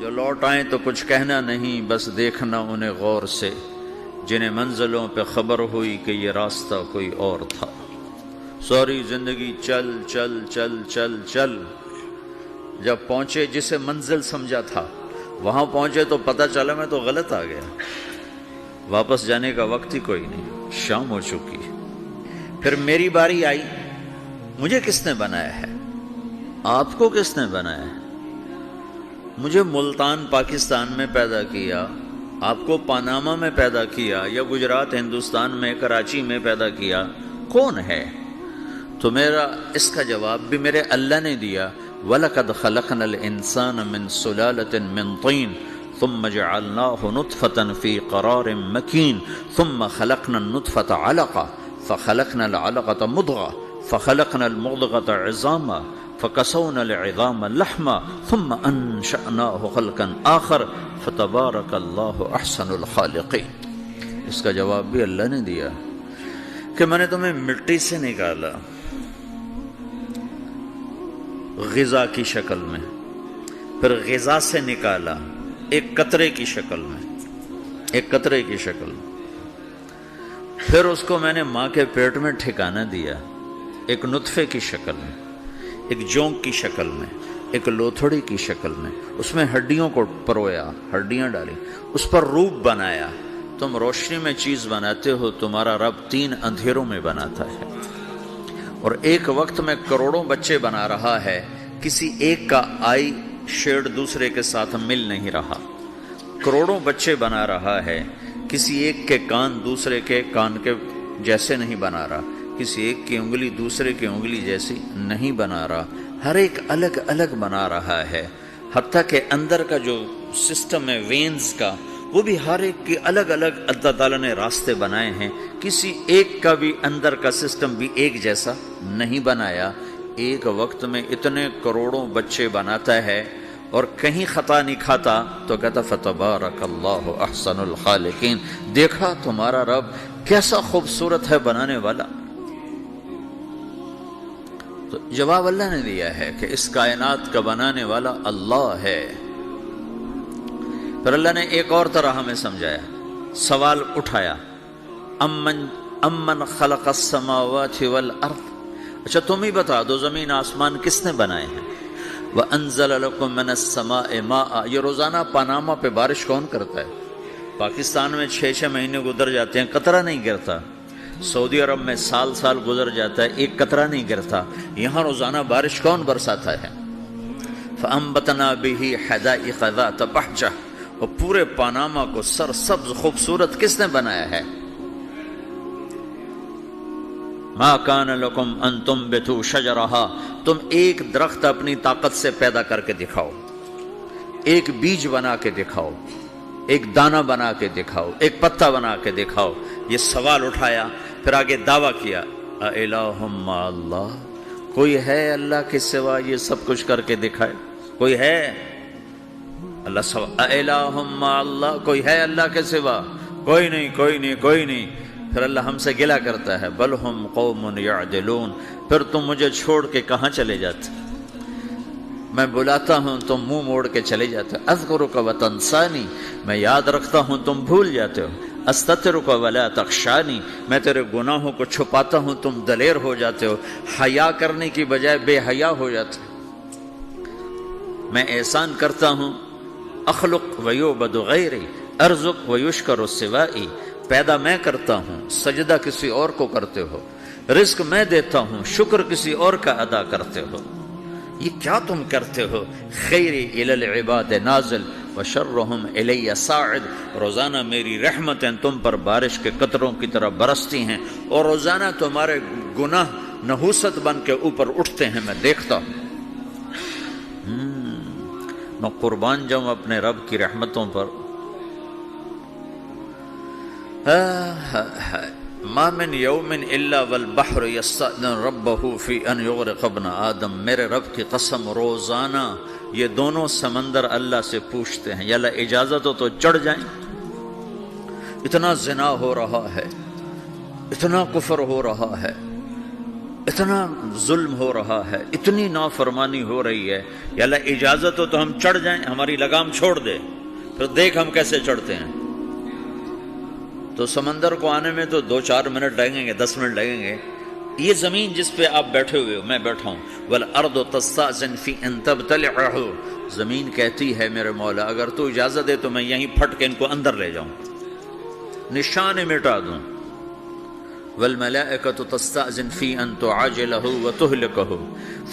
جو لوٹ آئیں تو کچھ کہنا نہیں، بس دیکھنا انہیں غور سے، جنہیں منزلوں پہ خبر ہوئی کہ یہ راستہ کوئی اور تھا۔ ساری زندگی چل چل چل چل چل، جب پہنچے جسے منزل سمجھا تھا وہاں پہنچے تو پتہ چلا میں تو غلط آ گیا، واپس جانے کا وقت ہی کوئی نہیں، شام ہو چکی۔ پھر میری باری آئی، مجھے کس نے بنایا ہے؟ آپ کو کس نے بنایا ہے؟ مجھے ملتان پاکستان میں پیدا کیا، آپ کو پاناما میں پیدا کیا، یا گجرات ہندوستان میں کراچی میں پیدا کیا، کون ہے؟ تو میرا اس کا جواب بھی میرے اللہ نے دیا، وَلَقَدْ خَلَقْنَا الْإِنسَانَ مِنْ سُلَالَةٍ مِّن طِينٍ ثُمَّ جَعَلْنَاهُ نُطْفَةً فِي قَرَارٍ مَّكِينٍ ثُمَّ خَلَقْنَا النُّطْفَةَ عَلَقَةً فَخَلَقْنَا الْعَلَقَةَ مُضْغَةً فَخَلَقْنَا الْمُضْغَةَ عِظَامًا فَكَسَوْنَا الْعِظَامَ لَحْمًا ثُمَّ أَنشَأْنَاهُ خَلْقًا آخَرَ فَتَبَارَكَ اللَّهُ أَحْسَنُ الْخَالِقِينَ۔ اس کا جواب بھی اللہ نے دیا کہ میں نے تمہیں مٹی سے نکالا غذا کی شکل میں، پھر غذا سے نکالا ایک قطرے کی شکل میں، ایک قطرے کی شکل میں، پھر اس کو میں نے ماں کے پیٹ میں ٹھکانہ دیا ایک نطفے کی شکل میں، ایک جونک کی شکل میں، ایک لوتھڑی کی شکل میں، اس میں ہڈیوں کو پرویا، ہڈیاں ڈالی، اس پر روپ بنایا۔ تم روشنی میں چیز بناتے ہو، تمہارا رب 3 اندھیروں میں بناتا ہے، اور ایک وقت میں کروڑوں بچے بنا رہا ہے، کسی ایک کا آئی شیڈ دوسرے کے ساتھ مل نہیں رہا، کروڑوں بچے بنا رہا ہے، کسی ایک کے کان دوسرے کے کان کے جیسے نہیں بنا رہا، کسی ایک کی انگلی دوسرے کی انگلی جیسی نہیں بنا رہا، ہر ایک الگ الگ بنا رہا ہے، حتیٰ کہ اندر کا جو سسٹم ہے وینز کا، وہ بھی ہر ایک کی الگ الگ اللہ تعالیٰ نے راستے بنائے ہیں، کسی ایک کا بھی اندر کا سسٹم بھی ایک جیسا نہیں بنایا۔ ایک وقت میں اتنے کروڑوں بچے بناتا ہے اور کہیں خطا نہیں کھاتا، تو کہتا فتبارک اللہ احسن الخالقین، دیکھا تمہارا رب کیسا خوبصورت ہے بنانے والا۔ تو جواب اللہ نے دیا ہے کہ اس کائنات کا بنانے والا اللہ ہے۔ پھر اللہ نے ایک اور طرح ہمیں سمجھایا، سوال اٹھایا، امن خلق السماوات والارض، اچھا تم ہی بتا دو زمین آسمان کس نے بنائے ہیں؟ وَأَنزَلَ لَكُم مِّنَ السَّمَاءِ مَاءً، یہ روزانہ پاناما پہ بارش کون کرتا ہے؟ پاکستان میں 6 مہینے گزر جاتے ہیں، قطرہ نہیں گرتا، سعودی عرب میں سال گزر جاتا ہے، ایک قطرہ نہیں گرتا، یہاں روزانہ بارش کون برساتا ہے؟ فَأَنبَتْنَا بِهِ حَدَائِقَ ذَاتَ بَهْجَةٍ، اور پورے پاناما کو سرسبز خوبصورت کس نے بنایا ہے؟ مَا كَانَ لَكُمْ أَن تُنبِتُوا شَجَرَهَا، تم ایک درخت اپنی طاقت سے پیدا کر کے دکھاؤ، ایک بیج بنا کے دکھاؤ، ایک دانہ بنا کے دکھاؤ، ایک پتا بنا کے دکھاؤ۔ یہ سوال اٹھایا، پھر آگے دعویٰ کیا، اَإِلَٰهٌ مَّعَ اللَّهِ، کوئی ہے اللہ کے سوا یہ سب کچھ کر کے دکھائے؟ کوئی ہے؟ اللہ سوا اِلَٰهٌ مَّعَ اللَّهِ، کوئی ہے اللہ کے سوا؟ کوئی نہیں، کوئی نہیں، کوئی نہیں۔ پھر اللہ ہم سے گلہ کرتا ہے، بل ہم قوم یعدلون، پھر تم مجھے چھوڑ کے کہاں چلے جاتے؟ میں بلاتا ہوں تم منہ موڑ کے چلے جاتے ہو، اذکرک وتنسانی، میں یاد رکھتا ہوں تم بھول جاتے ہو، استترک ولا تخشانی، میں تیرے گناہوں کو چھپاتا ہوں تم دلیر ہو جاتے ہو، حیا کرنے کی بجائے بے حیا ہو جاتے ہو۔ میں احسان کرتا ہوں، اخلق ویعبد غیری ارزق ویشکر سوائی، پیدا میں کرتا ہوں، سجدہ کسی اور کو کرتے ہو، رزق میں دیتا ہوں، شکر کسی اور کا ادا کرتے ہو، یہ کیا تم کرتے ہو؟ خیری الی العباد نازل وشرہم الی صاعد، روزانہ میری رحمتیں تم پر بارش کے قطروں کی طرح برستی ہیں، اور روزانہ تمہارے گناہ نحوست بن کے اوپر اٹھتے ہیں، میں دیکھتا ہوں۔ میں قربان جاؤں اپنے رب کی رحمتوں پر۔ ما من یوم الا والبحر یستأذن ربہ فی ان یغرق ابن آدم، میرے رب کی قسم روزانہ یہ دونوں سمندر اللہ سے پوچھتے ہیں، یا اللہ اجازت ہو تو چڑھ جائیں، اتنا زنا ہو رہا ہے، اتنا کفر ہو رہا ہے، اتنا ظلم ہو رہا ہے، اتنی نافرمانی ہو رہی ہے، یا اللہ اجازت ہو تو ہم چڑھ جائیں، ہماری لگام چھوڑ دے، پھر دیکھ ہم کیسے چڑھتے ہیں۔ تو سمندر کو آنے میں تو 2-4 منٹ لگیں گے، 10 منٹ لگیں گے۔ یہ زمین جس پہ آپ بیٹھے ہوئے ہو، میں بیٹھا ہوں، وَالْأَرْضُ تَسْتَأْذِنُ فِي أَن تَبْتَلِعَهُ، زمین کہتی ہے میرے مولا اگر تو اجازت دے تو میں یہیں پھٹ کے ان کو اندر لے جاؤں، نشان مٹا دوں۔ وَالْمَلَائِكَةُ تَسْتَأْذِنُ فِي أَن تُعَاجِلَهُ وَتُهْلِكَهُ،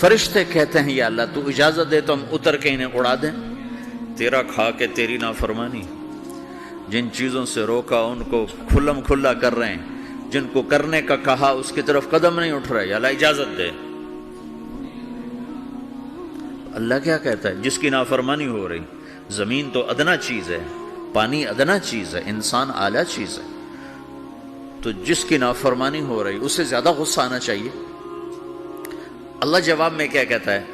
فرشتے کہتے ہیں یا اللہ تو اجازت دے تو ہم اتر کے انہیں اڑا دیں، تیرا کھا کے تیری نافرمانی۔ جن چیزوں سے روکا ان کو کھلم کھلا کر رہے ہیں، جن کو کرنے کا کہا اس کی طرف قدم نہیں اٹھ رہے، یا اللہ اجازت دے۔ اللہ کیا کہتا ہے؟ جس کی نافرمانی ہو رہی، زمین تو ادنا چیز ہے، پانی ادنا چیز ہے، انسان اعلیٰ چیز ہے، تو جس کی نافرمانی ہو رہی اسے زیادہ غصہ آنا چاہیے۔ اللہ جواب میں کیا کہتا ہے؟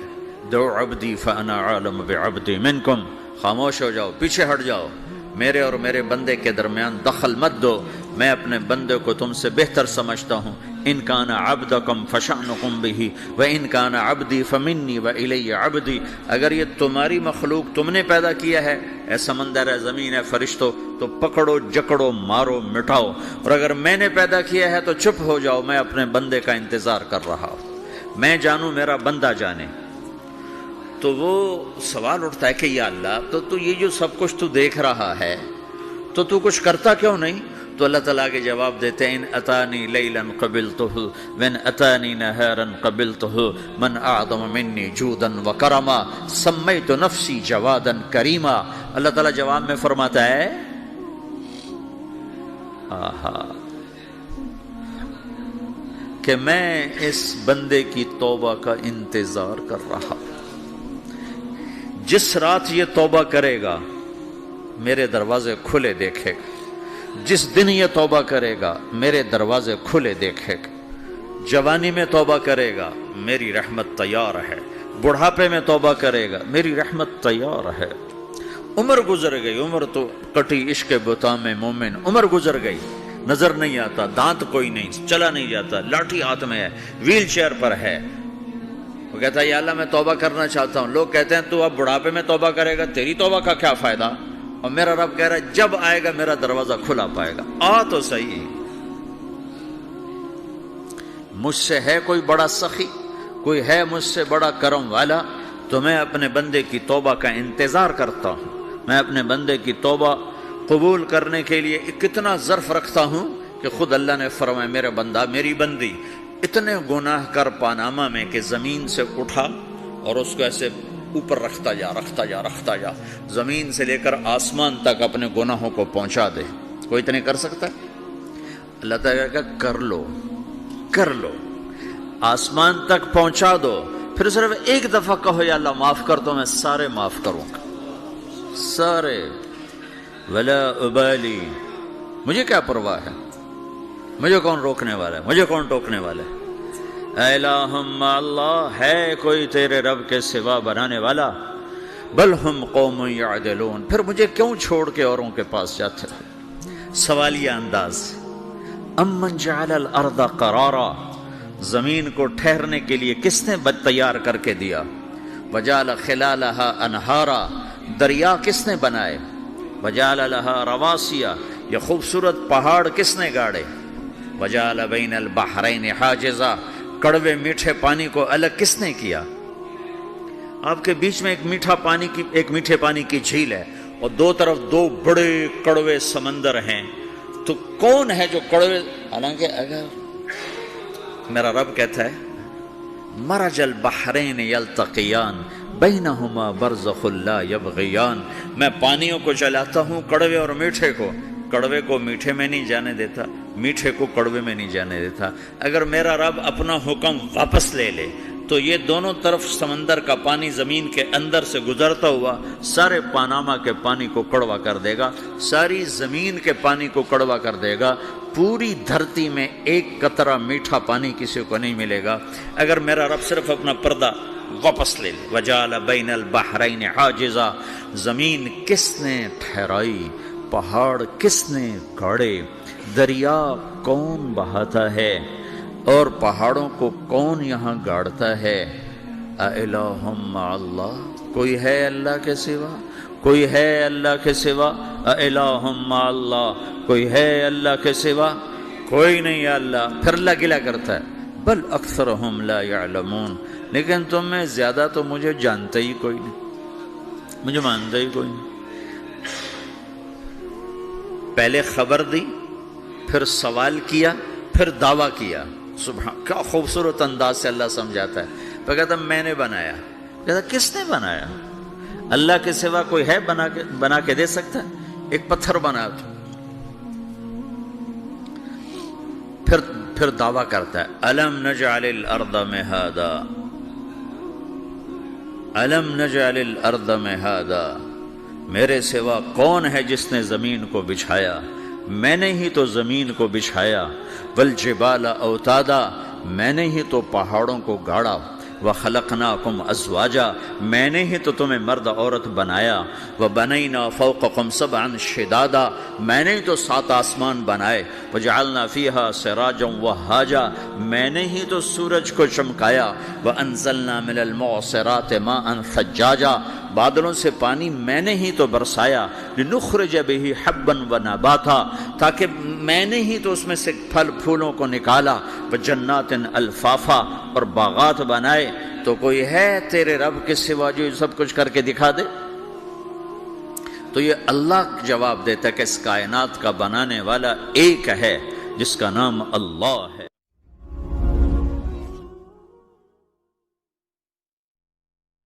دو عبدی فانا عالم بعبدی منکم، خاموش ہو جاؤ، پیچھے ہٹ جاؤ، میرے اور میرے بندے کے درمیان دخل مت دو، میں اپنے بندے کو تم سے بہتر سمجھتا ہوں۔ ان کان عبدکم فشأنکم بہ وان کان عبدی فمنی والی عبدی، اگر یہ تمہاری مخلوق تم نے پیدا کیا ہے، اے سمندر ہے، زمین ہے، فرشتوں، تو پکڑو جکڑو مارو مٹاؤ، اور اگر میں نے پیدا کیا ہے تو چپ ہو جاؤ، میں اپنے بندے کا انتظار کر رہا ہوں، میں جانوں میرا بندہ جانے۔ تو وہ سوال اٹھتا ہے کہ یا اللہ تو یہ جو سب کچھ تو دیکھ رہا ہے تو کچھ کرتا کیوں نہیں؟ تو اللہ تعالیٰ کے جواب دیتے ہیں ان اتانی لیلا قبلتہ وان اتانی نہارا قبلتہ من اعظم منی جودا وکرما سمیت نفسی جوادا کریما۔ اللہ تعالیٰ جواب میں فرماتا ہے آہا کہ میں اس بندے کی توبہ کا انتظار کر رہا ہوں، جس رات یہ توبہ کرے گا میرے دروازے کھلے دیکھے گا، جس دن یہ توبہ کرے گا میرے دروازے کھلے دیکھے گا، جوانی میں توبہ کرے گا میری رحمت تیار ہے، بڑھاپے میں توبہ کرے گا میری رحمت تیار ہے۔ عمر گزر گئی، عمر تو کٹی عشق بتا میں مومن، عمر گزر گئی، نظر نہیں آتا، دانت کوئی نہیں، چلا نہیں جاتا، لاٹھی ہاتھ میں ہے، ویل چیئر پر ہے، وہ کہتا ہے یا اللہ میں توبہ کرنا چاہتا ہوں۔ لوگ کہتے ہیں تو اب بڑھاپے میں توبہ کرے گا، تیری توبہ کا کیا فائدہ؟ اور میرا رب کہہ رہا ہے جب آئے گا میرا دروازہ کھلا پائے گا، آ تو صحیح۔ مجھ سے ہے کوئی بڑا سخی، کوئی ہے مجھ سے بڑا کرم والا، تو میں اپنے بندے کی توبہ کا انتظار کرتا ہوں، میں اپنے بندے کی توبہ قبول کرنے کے لیے کتنا ظرف رکھتا ہوں کہ خود اللہ نے فرمایا میرا بندہ میری بندی اتنے گناہ کر پاناما میں کہ زمین سے اٹھا اور اس کو ایسے اوپر رکھتا جا، زمین سے لے کر آسمان تک اپنے گناہوں کو پہنچا دے۔ کوئی اتنے کر سکتا ہے؟ اللہ تعالیٰ کا کر لو، آسمان تک پہنچا دو، پھر صرف ایک دفعہ کہو یا اللہ معاف کر دو، میں سارے معاف کروں گا، سارے، ولا ابالی، مجھے کیا پرواہ ہے، مجھے کون روکنے والا ہے، مجھے کون ٹوکنے والا ہے۔ اے الہم اللہ، ہے کوئی تیرے رب کے سوا بنانے والا؟ بل ہم قوم یعدلون، پھر مجھے کیوں چھوڑ کے اوروں کے پاس جاتے ہیں؟ سوالیہ انداز۔ امن جعل الارض قرارا، زمین کو ٹھہرنے کے لیے کس نے تیار کر کے دیا؟ وجعل خلالہا انہارا، دریا کس نے بنائے؟ وجعل لہا رواسیا، یہ خوبصورت پہاڑ کس نے گاڑے؟ وجعل بین البحرین حاجزا، کڑوے میٹھے پانی کو الگ کس نے کیا؟ آپ کے بیچ میں ایک میٹھے پانی کی جھیل ہے اور دو طرف دو بڑے کڑوے سمندر ہیں، تو کون ہے جو کڑوے؟ حالانکہ اگر میرا رب کہتا ہے مرج البحرین یلتقیان بینہما برزخ لا یبغیان، میں پانیوں کو چلاتا ہوں، کڑوے اور میٹھے کو، کڑوے کو میٹھے میں نہیں جانے دیتا، میٹھے کو کڑوے میں نہیں جانے دیتا۔ اگر میرا رب اپنا حکم واپس لے لے تو یہ دونوں طرف سمندر کا پانی زمین کے اندر سے گزرتا ہوا سارے پاناما کے پانی کو کڑوا کر دے گا، ساری زمین کے پانی کو کڑوا کر دے گا، پوری دھرتی میں ایک قطرہ میٹھا پانی کسی کو نہیں ملے گا اگر میرا رب صرف اپنا پردہ واپس لے لے۔ وجعل بین البحرین حاجزا، زمین کس نے ٹھہرائی، پہاڑ کس نے گاڑے، دریا کون بہاتا ہے؟ اور پہاڑوں کو کون یہاں گاڑتا ہے؟ اِلَٰهٌ مَّعَ اللَّهِ، کوئی ہے اللہ کے سوا؟ کوئی ہے اللہ کے سوا؟ اِلَٰهٌ مَّعَ اللَّهِ، کوئی ہے اللہ کے سوا؟ کوئی نہیں ہے اللہ۔ پھر اللہ گلہ کرتا ہے بل اکثرہم لا یعلمون، لیکن تم میں زیادہ تو مجھے جانتا ہی کوئی نہیں، مجھے مانتا ہی کوئی نہیں۔ پہلے خبر دی، پھر سوال کیا، پھر دعویٰ کیا۔ سبحان، کیا خوبصورت انداز سے اللہ سمجھاتا ہے۔ تو کہتا میں نے بنایا، کہتا کس نے بنایا؟ اللہ کے سوا کوئی ہے بنا کے دے سکتا ہے؟ ایک پتھر بنا تو پھر دعویٰ کرتا ہے الم نجعل الارض مہادا، الم نجعل الارض مہادا، میرے سوا کون ہے جس نے زمین کو بچھایا؟ میں نے ہی تو زمین کو بچھایا۔ والجبال اوتادا، میں نے ہی تو پہاڑوں کو گاڑا۔ وخلقناکم ازواجا، میں نے ہی تو تمہیں مرد عورت بنایا۔ وبنینا فوقکم سبعا شدادا، میں نے ہی تو 7 آسمان بنائے۔ وجعلنا فیہا سراجا وہاجا، میں نے ہی تو سورج کو چمکایا۔ وانزلنا من المعصرات ماء ثجاجا، بادلوں سے پانی میں نے ہی تو برسایا۔ لنخرج بہ حبا ونباتا، تاکہ میں نے ہی تو اس میں سے پھل پھولوں کو نکالا۔ وجنات الفافا، اور باغات بنائے۔ تو کوئی ہے تیرے رب کے سوا جو سب کچھ کر کے دکھا دے؟ تو یہ اللہ جواب دیتا ہے کہ اس کائنات کا بنانے والا ایک ہے جس کا نام اللہ ہے۔